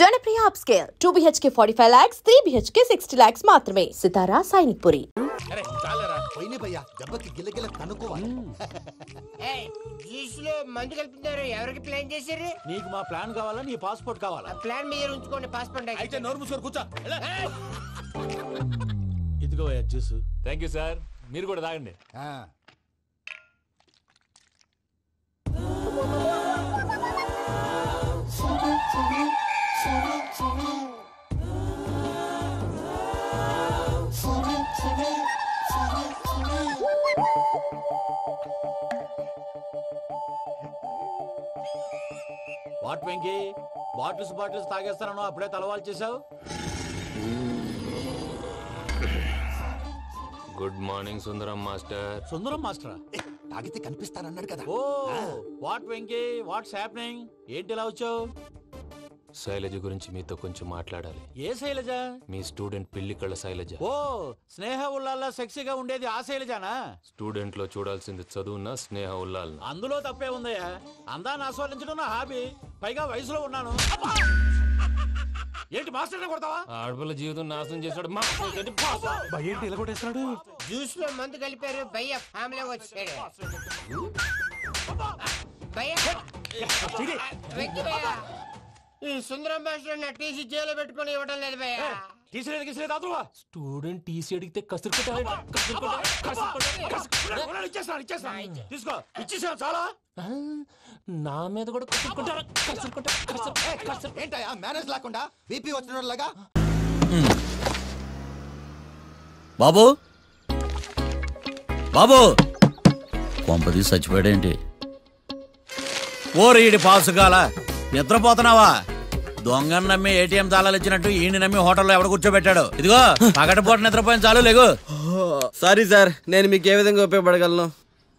Janapriya upscale 2 BHK 45 lakhs, 3 BHK 60 lakhs మాత్రమే. సితారా సైనిక్పురి. అరే చాలరా పోయినే భయ్యా దెబ్బకి గిల్లగిల్ల తనుకోవాలి. జ్యూస్ లో మందు కలుపుతున్నారు. ఎవరికి ప్లాన్ చేశారు? నీకు మా ప్లాన్ కావాలా, నీ పాస్పోర్ట్ కావాలా? ప్లాన్ మీరు ఉంచుకోండి, పాస్పోర్ట్ అయితే నోరు మూసుకొని కూర్చో. ఇదిగో జ్యూస్. Thank you sir. మీరు కూడా తాగండి. వాట్ వెంకీ, బాటిల్స్ తాగేస్తానో అప్పుడే తలవాలు చేసావు. Good morning Sundaram master. Sundaram మాస్టరా? తాగితే కనిపిస్తానన్నాడు కదా. Oh what Venky, what's happening? ఏంటి ఇలా వచ్చావు? శైలజ గురించి మీతో కొంచెం మాట్లాడాలి. ఏ శైలజ? మీ స్టూడెంట్ పిల్లి కళ్ళ శైలజ. ఓ స్నేహ ఉల్లాల్లో సెక్సీగా ఉండేది ఆ శైలజానా? స్టూడెంట్ లో చూడాల్సింది చదువున్నా స్నేహ ఉల్లాల్. అందులో తప్పే ఉందయ్యా. అందాన్ని ఆస్వాదించడం నా హాబీ. పైగా వయసులో ఉన్నాను. ఏంటి మాస్టర్ కొడతావా? ఆడపిల్ల జీవితం నాశనం చేశాడు. ఏంటి ఇలా కొట్టేస్తున్నాడు? జ్యూస్ లో మందు కలిపారు. భయ్య ఫ్యామిలీ వచ్చాడు. ఈ సుందరం మాస్టర్ నా టీసీ జైలు పెట్టుకుని ఇవ్వడం లేదు భయ్య. స్టూడెంట్ టీసీ అడిగితే తీసుకో, ఇచ్చేసాను చాలా. నా మీద కూడా ఏంటయ్యా మేనేజ్ లేకుండా బీపీ వచ్చినలాగా? బాబు బాబు కొంపది చచ్చిపోయాడేంటి? ఓరీడి పాసుగాల నిద్రపోతున్నావా? దొంగను నమ్మి ఏటీఎం తాళాలు ఇచ్చినట్టు ఈయన నమ్మి హోటల్లో ఎవడ కూర్చోబెట్టాడు? ఇదిగో పగటిపూట నిద్రపోయిన చాలు లేగు. సారీ సార్, నేను మీకు ఏ విధంగా ఉపయోగపడగలను?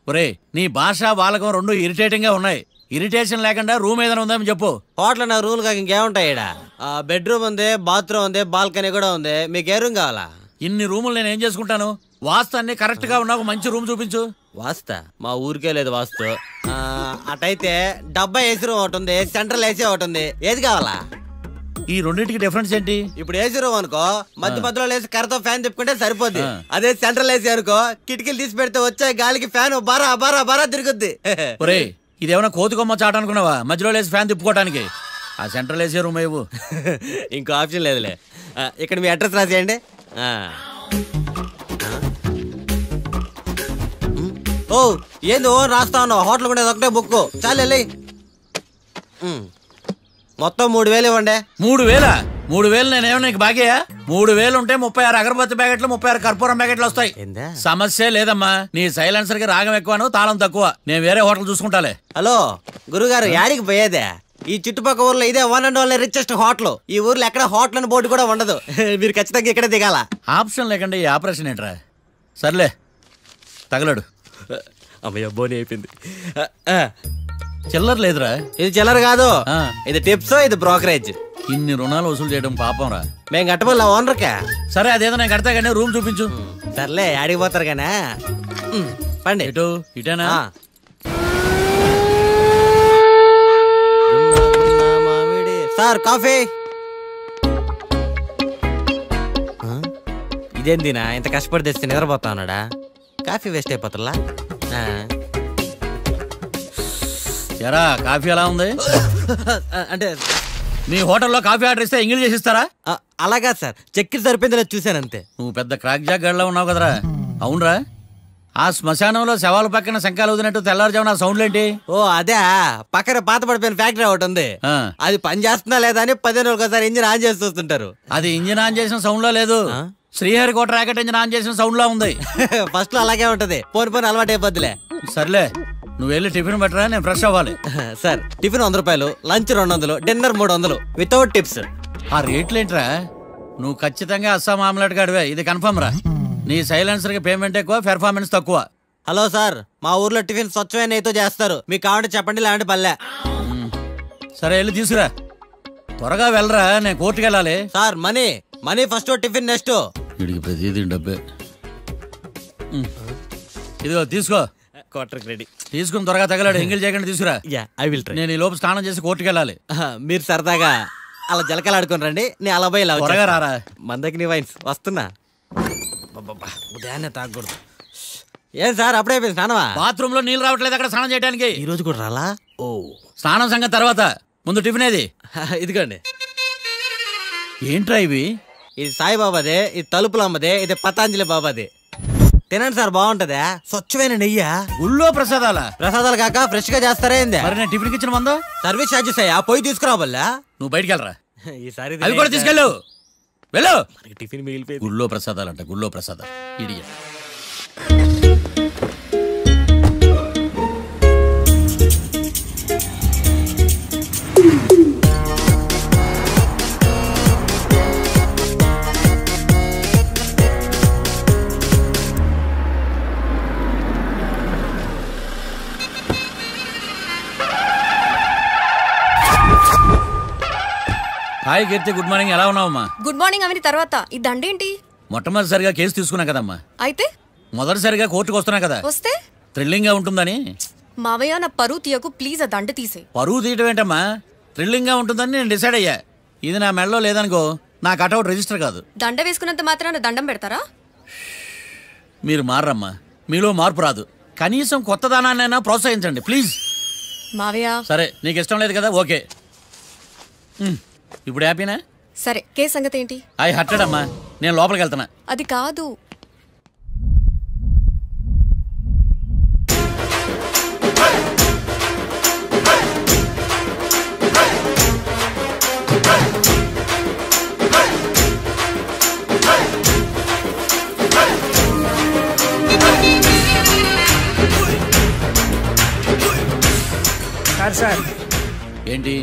ఒరే నీ భాష బాలకం రెండు ఇరిటేటింగ్ గా ఉన్నాయి. ఇరిటేషన్ లేకుండా రూమ్ ఏదైనా ఉందని చెప్పు. హోటల్ నా రూల్ కాక ఇంకేముంటాయి? బెడ్రూమ్ ఉంది, బాత్రూమ్ ఉంది, బాల్కనీ కూడా ఉంది. మీకు ఏ రూమ్ కావాలా? ఇన్ని రూములు నేను ఏం చేసుకుంటాను? వాస్తు అన్ని కరెక్ట్ గా ఉన్నా ఒక మంచి రూమ్ చూపించు. వాస్తా మా ఊరికే లేదు వాస్తు. అటైతే డబ్బా ఏసీ రూమ్ ఒకటి ఉంది, సెంట్రల్ ఏసీ ఒకటి ఉంది. ఏది కావాలా? ఈ రెండింటికి డిఫరెన్స్ ఏంటి? ఇప్పుడు ఏసీ రూమ్ అనుకో మధ్య మధ్యలో లేసి కర్రతో ఫ్యాన్ తిప్పుకుంటే సరిపోద్ది. అదే సెంట్రల్ ఏసీ అనుకో కిటికీలు తీసి పెడితే వచ్చే గాలికి ఫ్యాన్ బారా బారా బారా తిరుగుద్ది. ఒరే ఇదేమన్నా కోతి కొమ్మ చాట అనుకున్నావా మధ్యలో లేసి ఫ్యాన్ తిప్పుకోవడానికి? ఆ సెంట్రల్ ఏసీ రూమ్ ఇవ్వు. ఇంకో ఆప్షన్ లేదులే. ఇక్కడ మీ అడ్రస్ రాసేయండి. ఓ ఏంది ఓ రాస్తా ఉన్నావు? హోటల్ కూడా ఒకటే బుక్ చాలు వెళ్ళి. మొత్తం 3000 ఇవ్వండి. 3000? 3000 నేనేమో నీకు బాగేయా? 3000 ఉంటే 36 అగరబత్తి ప్యాకెట్లు 36 కర్పూరం ప్యాకెట్లు వస్తాయి. సమస్య లేదమ్మా. నీ సైలెన్సర్ కి రాగం ఎక్కువను తాళం తక్కువ. నేను వేరే హోటల్ చూసుకుంటాలే. హలో గురుగారు, యాడికి పోయేదే? ఈ చుట్టుపక్కల ఊర్లో ఇదే one and only richest hotel. ఈ ఊర్లో ఎక్కడ హోటల్ అని బోర్డు కూడా ఉండదు. మీరు ఖచ్చితంగా ఇక్కడ దిగాల. ఆప్షన్ లేకుండా ఈ ఆపరేషన్ ఏంట్రా? సర్లే తగలడు. అమ్మయ్య బోని అయిపోయింది. చిల్లర లేదురా. ఇది చిల్లర కాదు, ఇది టిప్స్, ఇది బ్రోకరేజ్. ఇన్ని రుణాలు వసూలు చేయడం పాపం రా. మేము కట్టబోలే ఓనర్కే. సరే అదేదో నేను కడతా కానీ రూమ్ చూపించు. సర్లే ఆడికి పోతారు కానీ పండి. ఇటు ఇటేనా? Sir coffee. ఇదేందినా ఇంత కష్టపడి తెస్తే నిద్రపోతా ఉన్నాడా? కాఫీ వేస్ట్ అయిపోతుందా? ఎరా కాఫీ ఎలా ఉంది? అంటే మీ హోటల్లో కాఫీ ఆర్డర్ ఇస్తే ఎంగిల్ చేసిస్తారా? అలాగా సార్, చక్కెర సరిపోయింది లేదు చూసానంతే. నువ్వు పెద్ద క్రాక్ జాక్ గడిలో ఉన్నావు కదరా. అవునరా, ఆ శ్మశానంలో శవాల పక్కన శంఖాలు వదినట్టు తెల్లారుజామున సౌండ్లేంటి? ఓ అదే, పక్కన పాత పడిపోయిన ఫ్యాక్టరీ ఒకటి ఉంది. అది పని చేస్తుందా లేదా అని 10 రోజులు ఒకసారి ఇంజిన్ ఆన్ చేసి చూస్తుంటారు. అది ఇంజిన్ ఆన్ చేసిన సౌండ్ లో లేదు, శ్రీహరికోట రాకెట్ ఇంజిన్ ఆన్ చేసిన సౌండ్ లో ఉంది. ఫస్ట్ లో అలాగే ఉంటది, పోని అలవాటు అయిపోద్దిలే. సర్లే నువ్వు వెళ్ళి టిఫిన్ పెట్టరా, నేను ఫ్రెష్ అవ్వాలి. సార్ టిఫిన్ 100 రూపాయలు, లంచ్ 200, డిన్నర్ 300 వితౌట్ టిప్స్. ఆ రేట్లేంట్రా? నువ్వు ఖచ్చితంగా అస్సాం ఆమ్లెట్ గాడివే, ఇది కన్ఫర్మ్ రా. నీ సైలెన్సర్ కి పేమెంట్ ఎక్కువ, పెర్ఫార్మెన్స్ తక్కువ. హలో సార్, మా ఊర్లో టిఫిన్ స్వచ్ఛమైన నెయ్యితో చేస్తారు. మీకు కావాలంటే చెప్పండి, లేదంటే పల్లె. సరే వెళ్ళి తీసుకురా, త్వరగా వెళ్ళరా, నేను కోర్టుకి వెళ్ళాలి. Sir money money first, tiffin next. వీడికి ప్రతిదీ డబ్బే. ఇదిగో తీసుకో. Quarter ready. తీసుకుని త్వరగా తగలాడు, ఎంగిల్ చేయకుండా తీసుకురా. I will try. నేను ఈ లోపు స్నానం చేసి కోర్టుకి వెళ్ళాలి. మీరు సరదాగా అలా జలకాలు ఆడుకుని రండి, నేను అలా పోయి త్వరగా రారా. మందకి నీ వైన్స్ వస్తున్నా. ఉదయాన్నే తాగకూడదు. ఏం సార్ అప్పుడే అయిపోయింది స్నానమా? బాత్రూమ్ లో నీళ్ళు రావట్లేదు అక్కడ స్నానం చేయడానికి. ఈ రోజు కూడా రాలా? ఓ స్నానం సంగతి తర్వాత, ముందు టిఫిన్ ఏది? ఇదిగోండి. ఏంట్రా ఇవి? ఇది సాయిబాబాదే, ఇది తలుపులమ్మదే, ఇది పతాంజలి బాబాదే. తినండి సార్, బాగుంటదా? స్వచ్ఛమైన నెయ్యా. గుళ్ళో ప్రసాదాల? ప్రసాదాలు కాక ఫ్రెష్ గా చేస్తారా ఏంది? మరి నేను టిఫిన్కి ఇచ్చిన మందో సర్వీస్ ఛార్జెస్ అయ్యా, పోయి తీసుకురావాలా? నువ్వు బయటికి వెళ్ళరా. ఈసారి అవి కూడా తీసుకెళ్ళు. వెళ్ళు. టిఫిన్ మిగిలిపోయి. గుళ్ళో ప్రసాదాలంట, గుళ్ళో ప్రసాదాలు. ఇడియట్. హాయ్ కీర్తి, గుడ్ మార్నింగ్. ఎలా ఉన్నావమ్మా? గుడ్ మార్నింగ్ అవని తర్వాత ఈ దండేంటి? మొట్టమొదటిసారిగా కేసు తీసుకున్నా కదమ్మా. అయితే మొదటిసారిగా కోర్టుకు వస్తున్నా కదా, వస్తే థ్రిల్లింగ్ గా ఉంటుందని. మావయ్య నా పరువు తీయకు ప్లీజ్, ఆ దండ తీసే. పరువు తీయటం ఏంటమ్మా, థ్రిల్లింగ్ గా ఉంటుందని నేను డిసైడ్ అయ్యా. ఇది నా మెడలో లేదనుకో, నా కటౌట్ రిజిస్టర్ కాదు. దండ వేసుకున్నంత మాత్రాన దండం పెడతారా? మీరు మారమ్మా, మీలో మార్పు రాదు. కనీసం కొత్త దానాన్నైనా ప్రోత్సహించండి ప్లీజ్. మావయ్య సరే, నీకు ఇష్టం లేదు కదా, ఓకే. ఇప్పుడు హ్యాపీనా? సరే, కేసు సంగతి ఏంటి? ఐ హర్టెడ్ అమ్మా, నేను లోపలికి వెళ్తున్నా. అది కాదు. సార్ ఏంటి?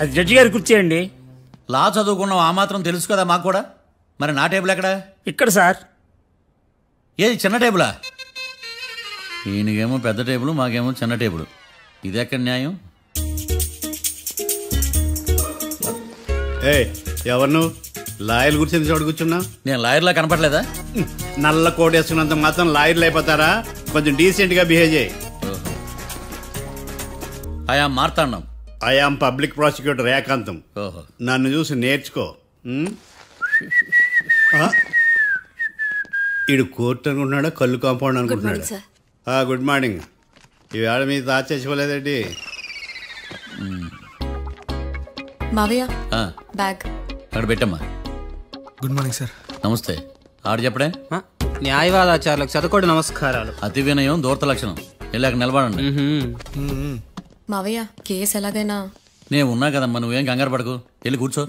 అది జడ్జి గారి కుర్చీ అండి. లా చదువుకున్నావు, ఆ మాత్రం తెలుసు కదా మాకు కూడా. మరి నా టేబుల్ ఎక్కడ? ఇక్కడ సార్. ఏది, చిన్న టేబులా? ఈయనకేమో పెద్ద టేబుల్, మాకేమో చిన్న టేబుల్. ఇది ఎక్కడ న్యాయం? ఎవరు నువ్వు? లాయర్లు కూర్చొని చోటు కూర్చున్నా? నేను లాయర్లా కనపడలేదా? నల్ల కోట్ వేసుకున్నంత మాత్రం లాయర్లు అయిపోతారా? కొంచెం డీసెంట్ గా బిహేవ్ చేయి. ఆయా మార్తాండం. ఐఆమ్ పబ్లిక్ ప్రాసిక్యూటర్ ఏకాంతం. నన్ను చూసి నేర్చుకో. ఇడు కోర్టు అనుకుంటున్నాడా, కళ్ళు కాంపౌండ్ అనుకుంటున్నాడా? Good morning. ఈవేళ మీద దాచేసుకోలేదండి. మావయ్య బ్యాగ్ అక్కడ పెట్టమ్మా. Good morning sir. నమస్తే. ఆడు చెప్పడే. న్యాయవాదాచారులకు చదువుకోండి నమస్కారాలు. అతి వినయం దూరత లక్షణం. ఇలాగ నిలబడండి. మావయ్య కేసు ఎలాగైనా. నేను ఉన్నా కదమ్మా, నువ్వేం కంగారు పడకు, వెళ్ళి కూర్చో.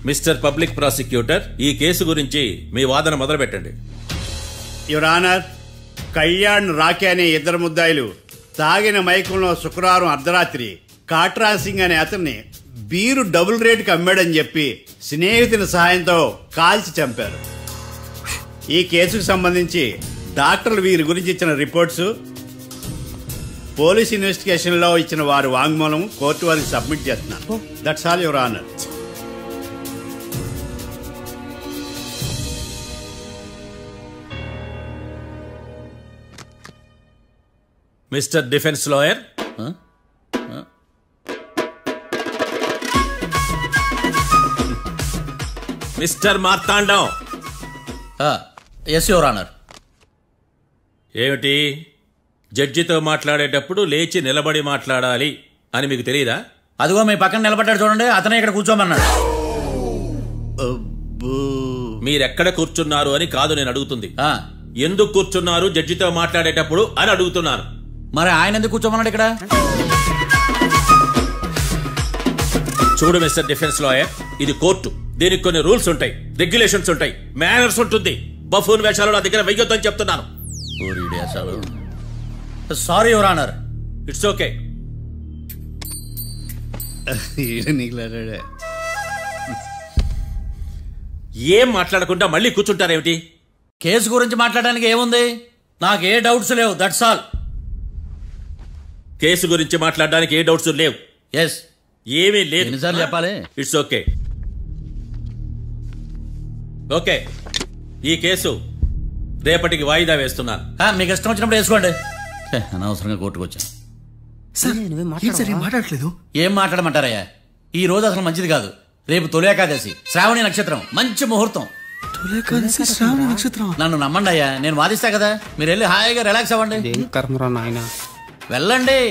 మిస్టర్ పబ్లిక్ ప్రాసిక్యూటర్, ఈ కేసు గురించి మీ వాదన మొదలు పెట్టండి. యువర్ ఆనర్, కళ్యాణ్ రాకే అనే ఇద్దరు ముద్దాయిలు తాగిన మైకంలో శుక్రవారం అర్ధరాత్రి కాట్రా సింగ్ అనే అతన్ని బీరు డబుల్ రేటుకి అమ్మాడని చెప్పి స్నేహితుని సహాయంతో కాల్చి చంపారు. ఈ కేసుకు సంబంధించి డాక్టర్లు వీరి గురించి ఇచ్చిన రిపోర్ట్స్, పోలీస్ ఇన్వెస్టిగేషన్ లో ఇచ్చిన వారి వాంగ్మూలం కోర్టు వారికి సబ్మిట్ చేస్తున్నారు. That's all your honour. Mister defence lawyer, mister Marthandam. Yes your honour. ఏమిటి, జడ్జితో మాట్లాడేటప్పుడు లేచి నిలబడి మాట్లాడాలి అని మీకు తెలియదా? అదిగో మీ పక్కన నిలబడ్డాడు చూడండి, అతనే ఇక్కడ కూర్చోమన్నాడు. మీరెక్కడ కూర్చున్నారు అని కాదు నేను అడుగుతుంది, ఎందుకు కూర్చున్నారు జడ్జితో మాట్లాడేటప్పుడు అని అడుగుతున్నాను. మరి ఆయన ఎందుకు కూర్చోమన్నాడు ఇక్కడ? చూడు మిస్టర్ డిఫెన్స్ లాయర్, ఇది కోర్టు. దీనికి కొన్ని రూల్స్ ఉంటాయి, రెగ్యులేషన్స్ ఉంటాయి, మేనర్స్ ఉంటుంది. బఫూన్ వేషాలు నా దగ్గర వెయ్యొద్దని చెప్తున్నాను. Sorry your honour. It's okay. ఏం మాట్లాడకుండా మళ్ళీ కూర్చుంటారేమిటి? కేసు గురించి మాట్లాడడానికి ఏముంది, నాకు ఏ డౌట్స్ లేవు, దట్స్ ఆల్. కేసు గురించి మాట్లాడడానికి ఏ డౌట్స్ లేవు? ఎస్. ఏమీ లేదు. ఎన్నిసార్లు చెప్పాలి? It's okay. ఓకే, ఈ కేసు రేపటికి వాయిదా వేస్తున్నాను. మీకు ఇష్టం వచ్చినప్పుడు వేసుకోండి. అనవసరంగా కోర్టుకు వచ్చాను. మాట్లాడట్లేదు. ఏం మాట్లాడమంటారయ్యా, ఈ రోజు అసలు మంచిది కాదు. రేపు తొలి ఏకాదశి, శ్రావణి నక్షత్రం, మంచి ముహూర్తం. నన్ను నమ్మండి అయ్యా, నేను వాదిస్తా కదా. మీరు వెళ్ళి హాయిగా రిలాక్స్ అవ్వండి. వెళ్ళండి.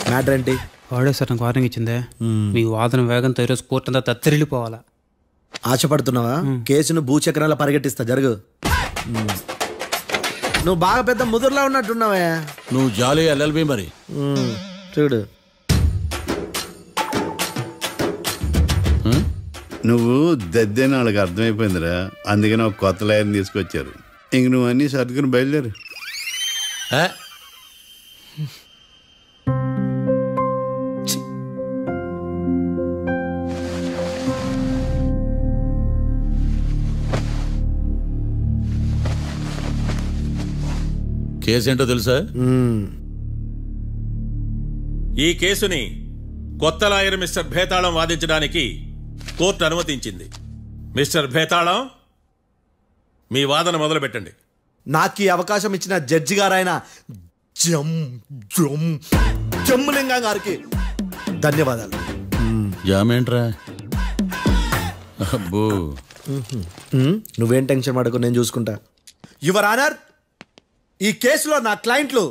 మ్యాటర్ ఏంటి? వాడే సార్ నాకు వార్నింగ్ ఇచ్చిందే, మీ వాదన వేగంతో ఈరోజు కోర్టు అంతా తత్తరిల్లిపోవాలా. ఆశపడుతున్నావా? కేసును భూచక్రాల పరిగెట్టిస్తా, జరుగు. నువ్వు బాగా పెద్ద ముదురులా ఉన్నట్టున్నావే. నువ్వు జాలి ఎల్ఎల్బి మరి. చూడు, నువ్వు దద్దేని వాళ్ళకి అర్థమైపోయిందిరా, అందుకని ఒక కొత్త లాయర్ని తీసుకొచ్చారు. ఇంక నువ్వు అన్నీ సర్దుకుని బయలుదేరు. కేసు ఏంటో తెలుసా? ఈ కేసుని కొత్త లాయర్ మిస్టర్ భేతాళం వాదించడానికి కోర్టు అనుమతించింది. మిస్టర్ భేతాళం, మీ వాదన మొదలు పెట్టండి. నాకు ఈ అవకాశం ఇచ్చిన జడ్జి గారైన జమ్ములింగం గారికి ధన్యవాదాలు. జామేంట్రా? అబ్బో, నువ్వేం టెన్షన్ పడకు, నేను చూసుకుంటా. యువర్ ఆనర్, ఈ కేసులో నా క్లయింట్లు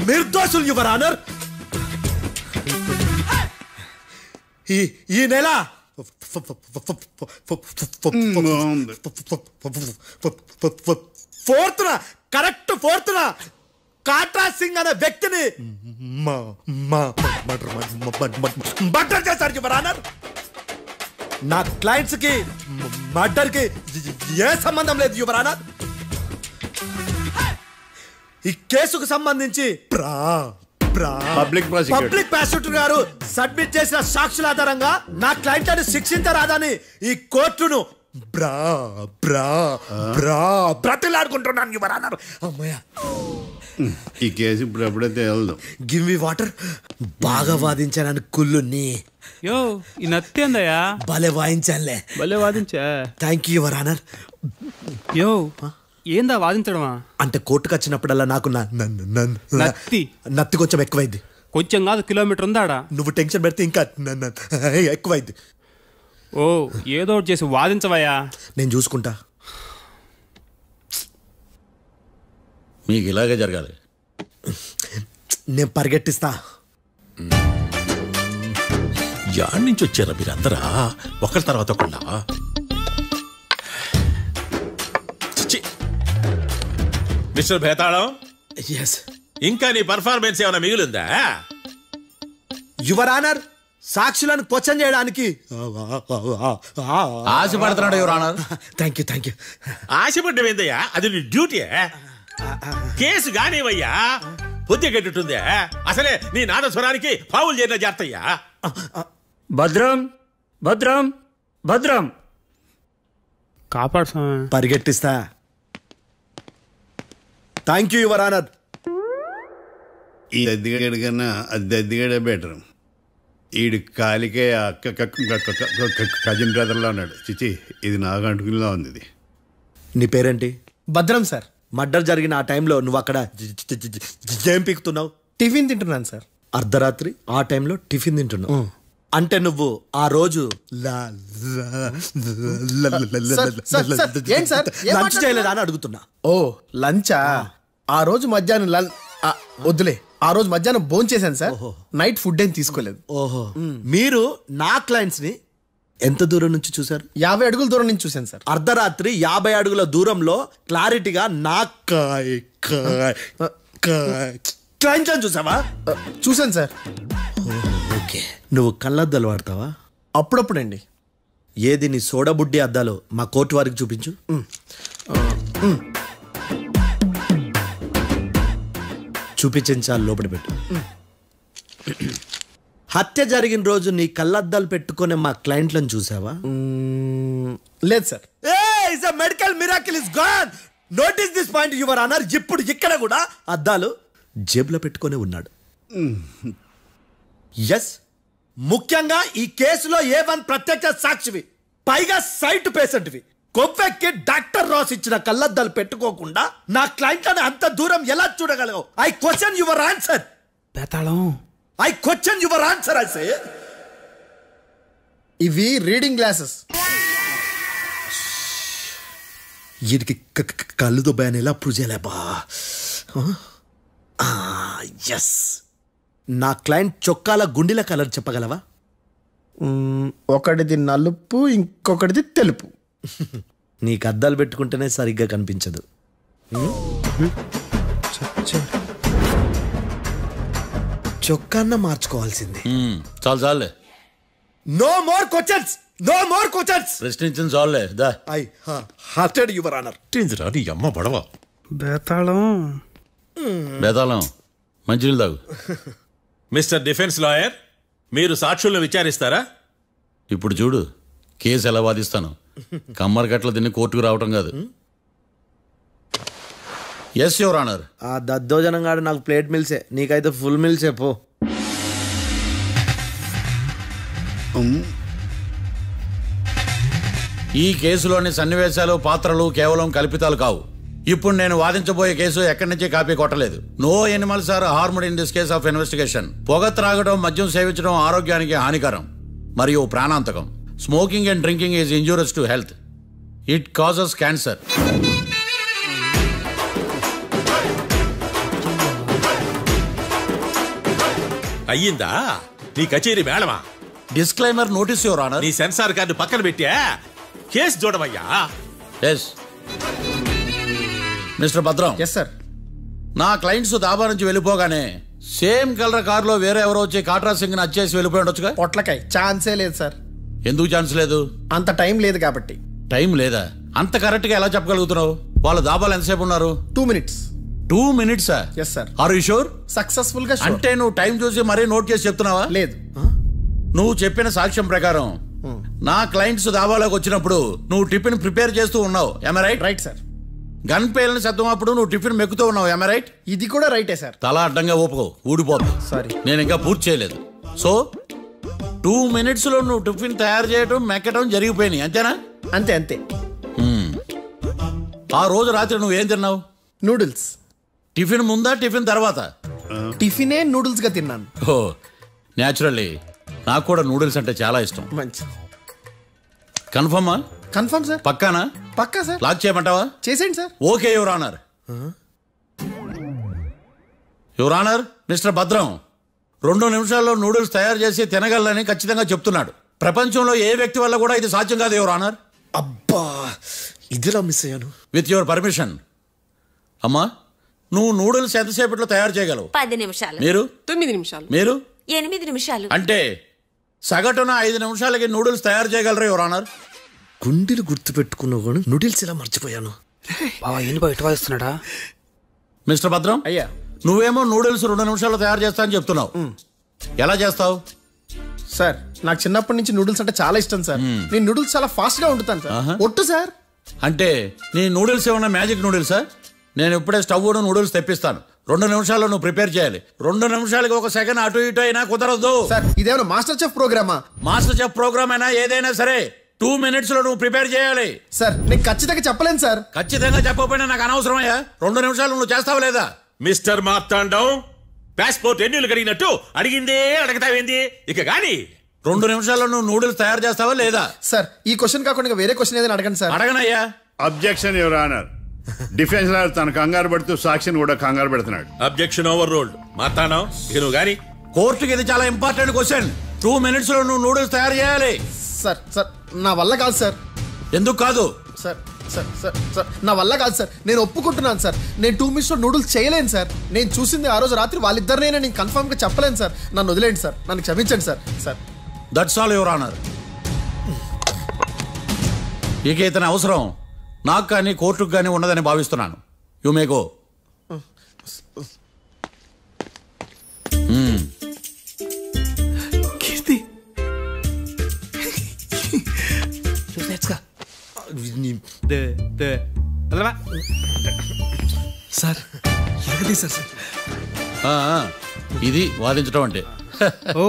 నిర్దోషులు యువర్ ఆనర్. ఈ నెల 4th కాట్రా సింగ్ అనే వ్యక్తిని మర్డర్ చేశారు యువర్ ఆనర్. నా క్లయింట్స్ కి మర్డర్ కి ఏ సంబంధం లేదు యువర్ ఆనర్. ఈ కేసుకు సంబంధించి పబ్లిక్ ప్రాసిక్యూటర్ గారు సబ్మిట్ చేసిన సాక్షుల ఆధారంగా నా క్లయింట్ అని శిక్షించరాదని ఈ కోర్టును బ్రతిలాడుకుంటున్నాను యువర్ ఆనర్. అమ్మయ్య, ఈ కేసు ఇప్పుడు ఎప్పుడైతే వెళ్దాం. Give me water. బాగా వాదించానని కుళ్ళుని. యో, ఈ నత్తేందయ్యా? భలే వాయించానులే. భలే వాదించా. Thank you your honour. యో, ఏందా వాదించడమా? అంటే కోర్టుకు వచ్చినప్పుడల్లా నాకు నత్తి కొంచెం ఎక్కువైంది. కొంచెం కాదు, కిలోమీటర్ ఉందాడా. నువ్వు టెన్షన్ పెడితే ఇంకా ఎక్కువైంది. ఓ, ఏదో ఒకటి చేసి వాదించవయ్యా. నేను చూసుకుంటా. మీకు ఇలాగే జరగాలి. నేను పరిగెట్టిస్తా. యాడ్ నుంచి వచ్చారా మీరందరా ఒకరి తర్వాత ఒకళ్ళ? మిస్టర్ భేతాళం, ఇంకా నీ పర్ఫార్మెన్స్ ఏమైనా మిగిలిందా? యువర్ ఆనర్, సాక్షులను క్వశ్చన్ చేయడానికి ఆశపడుతున్నాడు యువర్ ఆనర్. Thank you. ఆశపడ్డం ఏందయ్యా, అది నీ డ్యూటీ. కేసు గానేవయ్యా, బుద్ధి గట్టుందే. అసలే నీ నాదస్వరానికి పావులు చేరిన జాతయ్యా. భద్రం భద్రం భద్రం, కాపాడు. పరిగెట్టిస్తా. Thank you your honour. ఈ దద్దిగాడి కన్నా అది దద్దిగాడే బెటర్. ఈడు కాలికే కజిన్ బ్రదర్లో ఉన్నాడు. చిచి, ఇది నాకు అంటుకునిలా ఉంది. ఇది నీ పేరేంటి? భద్రం సార్. మర్డర్ జరిగిన ఆ టైంలో నువ్వు అక్కడ ఏం పీకుతున్నావు? టిఫిన్ తింటున్నాను సార్. అర్ధరాత్రి ఆ టైంలో టిఫిన్ తింటున్నావు అంటే నువ్వు ఆ రోజు లంచ్ చేయలేదా అని అడుగుతున్నా. ఓ లంచా? ఆ రోజు మధ్యాహ్నం వద్దులే, ఆ రోజు మధ్యాహ్నం భోజనం చేశాను సార్. నైట్ ఫుడ్ ఏం తీసుకోలేదు. ఓహో, మీరు నా క్లయింట్స్ ని ఎంత దూరం నుంచి చూసారు? 50 అడుగుల దూరం నుంచి చూశాను సార్. అర్ధరాత్రి 50 అడుగుల దూరంలో క్లారిటీగా నా క్లయింట్ అని చూసావా? చూశాను సార్. ఓకే, నువ్వు కళ్ళద్దాలు వాడతావా? అప్పుడప్పుడండి. ఏది నీ సోడబుడ్డి అద్దాలు మా కోర్టు వారికి చూపించు. చూపించాలి, లోపల పెట్టు. హత్య జరిగిన రోజు నీ కళ్ళద్దాలు పెట్టుకునే మా క్లయింట్లను చూసావా? లేదు sir. Medical miracle is gone. Notice this point your honour. ఇప్పుడు ఇక్కడ కూడా అద్దాలు జేబులో పెట్టుకునే ఉన్నాడు. ఎస్, ముఖ్యంగా ఈ కేసులో A1 ప్రత్యక్ష సాక్షివి, పైగా సైట్ పేషెంట్వి. కొవ్వెక్కి డాక్టర్ రాస్ ఇచ్చిన కళ్ళద్దాలు పెట్టుకోకుండా నా క్లయింట్లను అంత దూరం ఎలా చూడగలవు? I question your answer. I question your answer. I say ఇవి రీడింగ్ గ్లాసెస్. వీటికి కళ్ళు దుబ్బాయని ఎలా ప్రూవ్ చేయలేబా? ఎస్, నా క్లయింట్ చొక్కాల గుండెల కలర్ చెప్పగలవా? ఒకటిది నలుపు, ఇంకొకటిది తెలుపు. నీకు అద్దాలు పెట్టుకుంటేనే సరిగ్గా కనిపించదు. చొక్కాన్న మార్చుకోవాల్సింది. చాలు చాలే. No more questions, no more questions. ప్రశ్నించిన చాలులే. దా ఐ హార్టెడ్ యువర్ ఆనర్. నీ అమ్మ బడవ బేతాళం మంచినీళ్ళు తాగు. మిస్టర్ డిఫెన్స్ లాయర్, మీరు సాక్షులను విచారిస్తారా? ఇప్పుడు చూడు కేసు ఎలా వాదిస్తాను. కమ్మరి కట్ల తిని కోర్టుకు రావటం కాదు. Yes your honour. ఆ దద్దోజనంగాడు నాకు ప్లేట్ మిల్సే, నీకైతే ఫుల్ మిల్సే పో. ఈ కేసులోని సన్నివేశాలు, పాత్రలు కేవలం కల్పితాలు కావు. ఇప్పుడు నేను వాదించబోయే కేసు ఎక్కడి నుంచి కాపీ కొట్టలేదు. No animals are harmed in this case of investigation. పొగ త్రాగడం, మద్యం సేవించడం ఆరోగ్యానికి హానికరం మరియు ప్రాణాంతకం. Smoking and drinking is injurious to health. It causes cancer. అయ్యిందా నీ కచేరీ మేడమా? Disclaimer notice your honour. నీ సెన్సార్ కార్డు పక్కన పెట్టా కేసు చూడమయ్యా. Yes mister Bhadram. Yes sir. నా క్లయింట్స్ దాబా నుంచి వెళ్ళిపోగానే సేమ్ కలర్ కారులో వేరే ఎవరో వచ్చి కాట్రా సింగ్ ని వచ్చేసి వెళ్ళిపోయి ఉండొచ్చుగా? పొట్లకాయ ఛాన్సే లేదు సార్. ఎందుకు ఛాన్స్ లేదు? అంత టైం లేదు కాబట్టి. టైం లేదా? అంత కరెక్ట్ గా ఎలా చెప్పగలుగుతున్నావు? వాళ్ళ దాబాలు ఎంతసేపు ఉన్నారు? 2 minutes. 2 minutes? Yes sir. Are you sure? Successful గా. అంటే నువ్వు టైం చూసి మరీ నోట్ చేసి చెప్తున్నావా? లేదు. నువ్వు చెప్పిన సాక్ష్యం ప్రకారం నా క్లయింట్స్ దాబాలోకి వచ్చినప్పుడు నువ్వు టిఫిన్ ప్రిపేర్ చేస్తూ ఉన్నావు. am I right? Right sir. Gun పేలిన శబ్దం అప్పుడు నువ్వు టిఫిన్ మెక్కుతూ ఉన్నావు. am I right? ఇది కూడా రైటే సార్. తల అడ్డంగా ఊపుకో, ఊడిపోతుంది. సారీ, నేను ఇంకా పూర్తి చేయలేదు. సో 2 minutes లో నువ్వు టిఫిన్ తయారు చేయడం, మెక్కడం జరిగిపోయినాయి, అంతేనా? అంతే అంతే. ఆ రోజు రాత్రి నువ్వేం తిన్నావు? నూడిల్స్. టిఫిన్ ముందా, టిఫిన్ తర్వాత? టిఫినే నూడిల్స్ గా తిన్నాను. ఓ న్యాచురల్లీ నాకు కూడా నూడిల్స్ అంటే చాలా ఇష్టం. మంచి. కన్ఫర్మా? Confirm sir. పక్కానా? పక్కా సార్. లాక్ చేయమంటావా? చేసేయండి sir. Okay your honour. Your honour, mister Bhadram 2 నిమిషాల్లో నూడిల్స్ తయారు చేసి తినగలని ఖచ్చితంగా చెప్తున్నాడు. ప్రపంచంలో ఏ వ్యక్తి వల్ల కూడా ఇది సాధ్యం కాదు యువర్ ఆనర్. అబ్బా, ఇదిలా మిస్ అయ్యాను. With your permission. అమ్మా, నువ్వు నూడిల్స్ ఎంతసేపట్లో తయారు చేయగలవు? 10 నిమిషాలు. మీరు? 9 నిమిషాలు. మీరు? 8 నిమిషాలు. అంటే సగటున 5 నిమిషాలకి నూడిల్స్ తయారు చేయగలరు యువర్ ఆనర్. గుండెలు గుర్తు పెట్టుకున్నావు కానీ నూడిల్స్ ఇలా మర్చిపోయాను. వాయిస్తున్నాడా మిస్టర్ భద్రం? అయ్యా, నువ్వేమో నూడిల్స్ 2 నిమిషాల్లో తయారు చేస్తా అని చెప్తున్నావు. ఎలా చేస్తావు? సార్ నాకు చిన్నప్పటి నుంచి నూడిల్స్ అంటే చాలా ఇష్టం సార్. నేను నూడిల్స్ చాలా ఫాస్ట్ గా వండుతాను సార్. ఒట్టు సార్. అంటే నీ నూడిల్స్ ఏమన్నా మ్యాజిక్ నూడిల్సా? నేను ఇప్పుడే స్టవ్ నూడిల్స్ తెప్పిస్తాను. 2 నిమిషాల్లో నువ్వు ప్రిపేర్ చేయాలి. 2 నిమిషాలకి 1 సెకండ్ అటు ఇటు అయినా కుదరదు. సార్ ఇదేమైనా మాస్టర్ చెఫ్ ప్రోగ్రామా? మాస్టర్ చెఫ్ ప్రోగ్రామ్ అయినా ఏదైనా సరే 2 minutes లో నువ్వు ప్రిపేర్ చేయాలి. సార్ నేను ఖచ్చితంగా చెప్పలేను సార్. ఖచ్చితంగా చెప్పకపోయినా నాకు అనవసరమయ్యా. 2 నిమిషాలు నువ్వు చేస్తావా లేదా? మిస్టర్ మార్తాండం, పాస్పోర్ట్ ఎన్నిళ్ళు కడిగినట్టు అడిగిందే అడగతావేంది? ఇక గాని 2 నిమిషాల్లో నువ్వు నూడిల్స్ తయారు చేస్తావా లేదా? సార్ ఈ క్వశ్చన్ కాకుండా వేరే క్వశ్చన్ ఏదైనా అడగండి సార్. అడగనయ్యా. Objection your honour. Defence lawyer తన కంగారు పడుతూ సాక్షిని కూడా కంగారు పెడుతున్నాడు. Objection over ruled. మార్తాండం, ఇక నువ్వు గాని. కోర్టుకి ఇది చాలా ఇంపార్టెంట్ క్వశ్చన్. 2 minutes లో నువ్వు నూడిల్స్ తయారు చేయాలి. సార్ సార్ నా వల్ల కాదు సార్. ఎందుకు కాదు? సార్ సార్ సార్ సార్ నా వల్ల కాదు సార్. నేను ఒప్పుకుంటున్నాను సార్. నేను 2 minutes లో నూడిల్స్ చేయలేను సార్. నేను చూసింది ఆ రోజు రాత్రి వాళ్ళిద్దరినైనా నేను కన్ఫర్మ్ గా చెప్పలేను సార్. నన్ను వదిలేండి సార్. నన్ను క్షమించండి sir. Sir that's all your honour. ఇక ఇతని అవసరం నాకు కానీ కోర్టుకు కానీ ఉండదని భావిస్తున్నాను. You may go. Keerthi sir sir ఇది వాదించడం అంటే. ఓ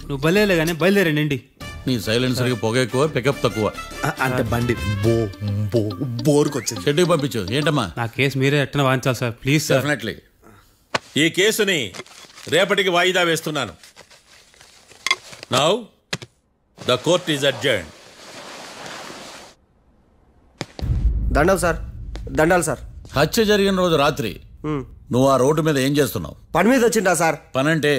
నువ్వు బయలుదేరలే కానీ బయలుదేరండి. నీ సైలెన్సర్కి పొగ ఎక్కువ, పికప్ తక్కువ. అంటే బండి బోర్కి వచ్చింది. షెడ్యూల్ పంపించు. ఏంటమ్మా? నా కేసు మీరే ఎట్టన వాదించాలి సార్, ప్లీజ్ సార్. డెఫినెట్లీ. ఈ కేసుని రేపటికి వాయిదా వేస్తున్నాను. Now the court is adjourned. దండం సార్. దండాలి సార్. హత్య జరిగిన రోజు రాత్రి నువ్వు ఆ రోడ్డు మీద ఏం చేస్తున్నావు? పని మీద వచ్చిందా సార్? పని అంటే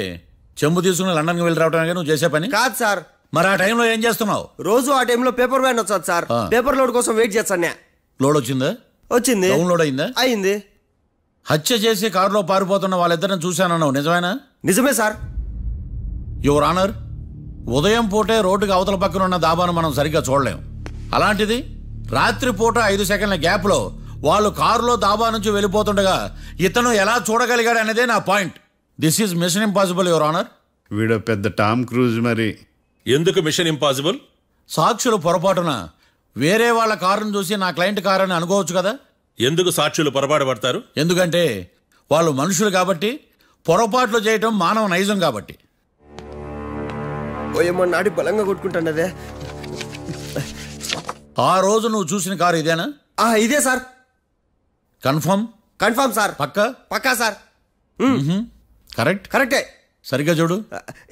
చెంబు తీసుకుని లండన్కి వెళ్ళి రావడానికి నువ్వు చేసే పని కాదు సార్. మరి ఆ టైంలో ఏం చేస్తున్నావు? రోజు ఆ టైంలో పేపర్ వ్యాన్ వచ్చాది సార్. పేపర్ లోడ్ కోసం వెయిట్ చేస్తాను. లోడ్ వచ్చిందా? వచ్చింది. డౌన్లోడ్ అయిందా? అయింది. హత్య చేసి కారులో పారిపోతున్న వాళ్ళిద్దరిని చూశానన్నావు, నిజమేనా? నిజమే సార్. యువర్ ఆనర్, ఉదయం పూటే రోడ్డుకి అవతల పక్కన ఉన్న దాబాను మనం సరిగ్గా చూడలేం. అలాంటిది రాత్రి పూట 5 సెకండ్ల గ్యాప్లో వాళ్ళు కారులో దాబా నుంచి వెళ్ళిపోతుండగా ఇతను ఎలా చూడగలిగాడు అనేదే నా point. This is mission impossible your honour. వీడో పెద్ద టామ్ క్రూజ్. మరి ఎందుకు మిషన్ ఇంపాసిబుల్? సాక్షులు పొరపాటున వేరే వాళ్ళ కారును చూసి నా క్లయింట్ కారు అని అనుకోవచ్చు కదా. ఎందుకు సాక్షులు పొరపాటు పడతారు? ఎందుకంటే వాళ్ళు మనుషులు కాబట్టి, పొరపాట్లు చేయటం మానవ నైజం కాబట్టి. ఓయమ్మ నాడి బలంగా కొట్టుకుంటానదే. ఆ రోజు నువ్వు చూసిన కారు ఇదేనా? ఇదే సార్. కన్ఫర్మ్? Confirm sir. పక్కా? పక్కా సార్. కరెక్ట్? కరెక్టే. సరిగ్గా చూడు.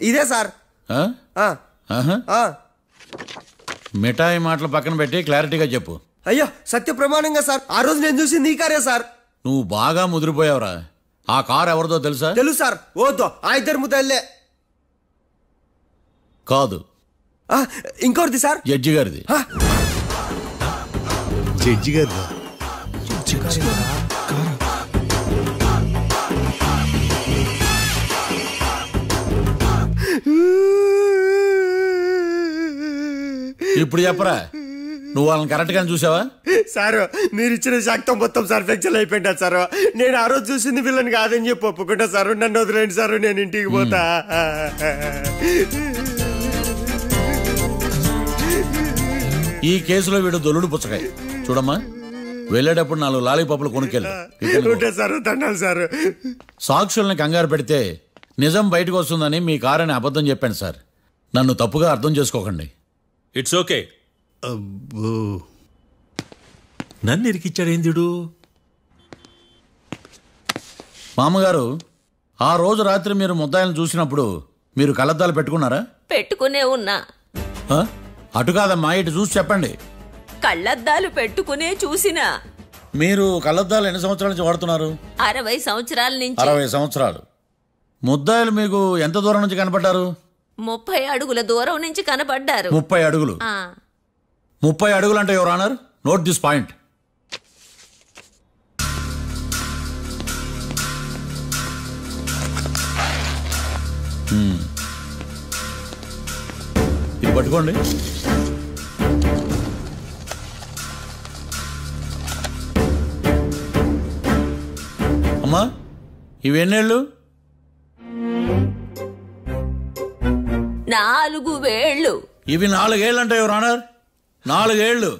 ఇదే సార్. మిఠాయి మాటలు పక్కన పెట్టి క్లారిటీగా చెప్పు. అయ్యో సత్య ప్రమాణంగా సార్, ఆ రోజు నేను చూసి నీ కారే సార్. నువ్వు బాగా ముదిరిపోయావురా. ఆ కారు ఎవరిదో తెలుసా? తెలుసు సార్. ఓతో ఆ ఇద్దరు ముద్దల్లే. కాదు, ఇంకోటిది సార్. జడ్జి గారిది. జడ్జి గారిదా? ఇప్పుడు చెప్పరా, నువ్వు వాళ్ళని కరెక్ట్ గానే చూసావా? సార్ మీరు ఇచ్చిన శాక్తం మొత్తం సార్ ఫ్రాక్చర్ అయిపోయింటా సార్. నేను ఆ రోజు చూసింది వీళ్ళని కాదని చెప్పి ఒప్పుకుంటా సార్. నన్ను వదిలేండి సార్, నేను ఇంటికి పోతా. ఈ కేసులో వీడు దొల్లుడు పుచ్చకాయ. చూడమ్మా, వెళ్ళేటప్పుడు 4 లాలీపాపులు కొనుక్కెళ్ళు. Sir దండాలి sir. సాక్షుల్ని కంగారు పెడితే నిజం బయటకు వస్తుందని మీ కారని అబద్ధం చెప్పాను సార్. నన్ను తప్పుగా అర్థం చేసుకోకండి. It's okay. నన్ను ఇరికిచ్చాడేందుడు? మామగారు, ఆ రోజు రాత్రి మీరు ముద్దాయిలను చూసినప్పుడు మీరు కళ్ళద్దాలు పెట్టుకున్నారా? పెట్టుకునే ఉన్నా. అటు కాదమ్మా, ఇటు చూసి చెప్పండి. కళ్ళద్దాలు పెట్టుకునే చూసినా. మీరు కళ్ళద్దాలు ఎన్ని సంవత్సరాల నుంచి వాడుతున్నారు? 60 సంవత్సరాల నుంచి. 60 సంవత్సరాలు. ముద్దాయిలు మీకు ఎంత దూరం నుంచి కనపడ్డారు? 30 అడుగుల దూరం నుంచి కనపడ్డారు. 30 అడుగులు? 30 అడుగులు అంటే your honour, note this point. ఇది పట్టుకోండి. అమ్మా, ఇవెన్నేళ్ళు? 4 వేళ్ళు. ఇవి 4 ఏళ్ళు అంటే యువర్ ఆనర్, 4 ఏళ్ళు.